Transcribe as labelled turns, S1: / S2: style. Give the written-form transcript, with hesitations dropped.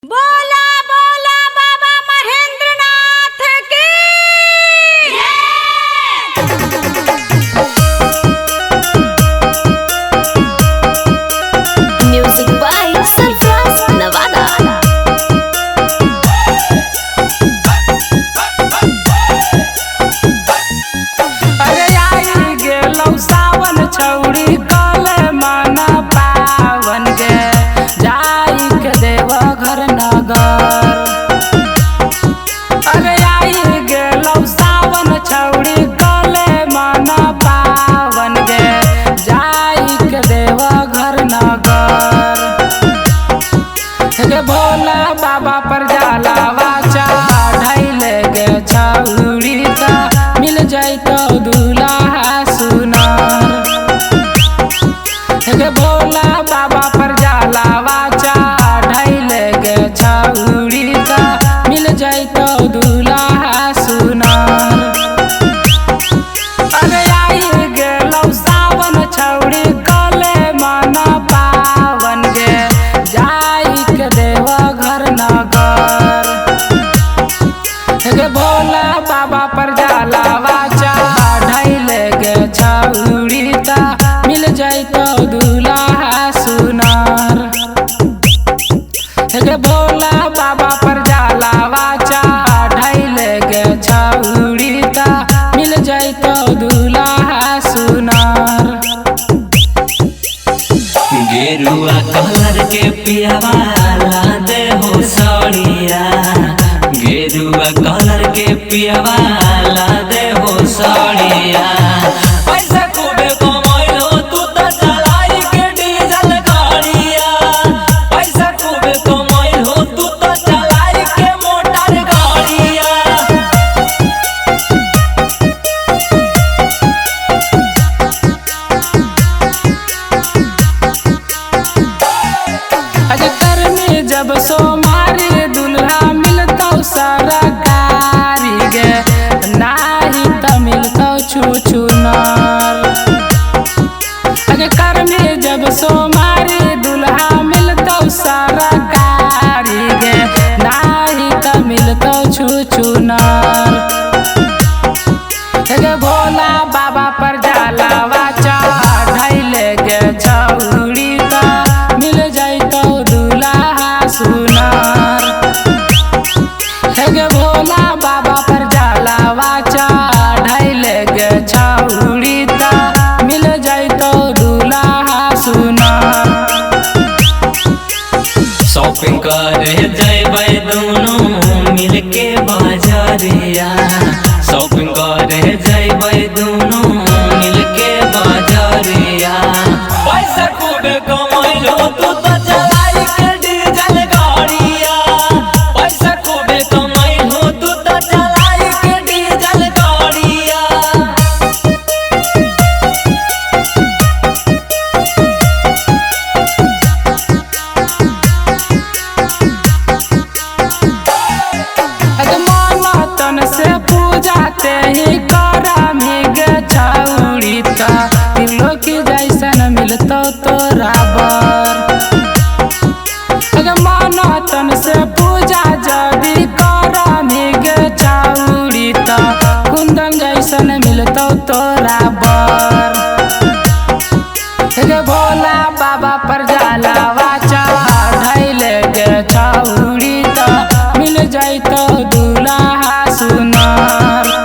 S1: बोला बोला बाबा महेंद्रनाथ की
S2: म्यूजिक बाय सरफराज नवादा।
S3: अरे आई गेलौ सावन छौड़ी कले मन पावन गे जाई के देव घर नगर। अरे आई गेलौ सावन छौड़ी कले मन पावन गे जाई के देव घर नगर। गे भोला बाबा पर जलावा चढ़ाइले गे छौड़ी का मिल जाइतो दूल्हा सुनार। गे भोला बाबा पर जलावा चढ़ाइले गे छौड़ी का मिल जाइतो दूल्हा सुनार। अरे आई गेलौ सावन छौड़ी कले मन पावन गे जाई के देव घर नगर। गे भोला बाबा पर जलावा चढ़ाइले गे छौड़ी ता मिल जाइतो दूल्हा सुनार। गे भोला बाबा पर जलावा चढ़ाइले गे छौड़ी ता मिल जाइतो दूल्हा सुनार।
S4: गेरुआ कलर के पियावा ला दे हो सड़िया। गेरुआ कलर के पियावा ला दे हो सड़िया। पैसा खूबे कमाइलो तू तो चलाई के डीजल गाड़िया। पैसा खूबे कमाइलो तू तो चलाई के मोटर गाड़िया।
S3: अजगर में जब सोमारी दुल्हा मिलतौ सरकारी गे नाही त मिलतौ छू नर। अजगर में जब सोमारी दुल्हा मिलतौ सरकारी गे नाही त मिलतौ छू नर। गे भोला बाबा पर जलावा चढ़ाइले गे छौड़ी ता मिल जाइतो दूल्हा सुनार। गे भोला बाबा पर जलावा चढ़ाइले गे छौड़ी ता मिल जाइतो दूल्हा सुनार।
S4: शॉपिंग करे जैबै दोनों मिलके बाजारिया। शॉपिंग करे जैबै दोनों मिलके बाजारिया। पैसा खूबे कमाइलो तू तो चलाई के डीजल गाड़िया। पैसा खूबे कमाइलो तू तो चलाई के डीजल गाड़िया।
S3: तन से पूजा ते ही करम गे छौड़ी ता त्रिलोक जैसन मिलतौ तोरा बर। तन से पूजा जदि करम गे छौड़ी ता कुंदन जैसन मिलतौ तोरा बर। गे भोला बाबा पर जलावा चढ़ाइले गे छौड़ी ता मिल जाइतो दूल्हा सुनार।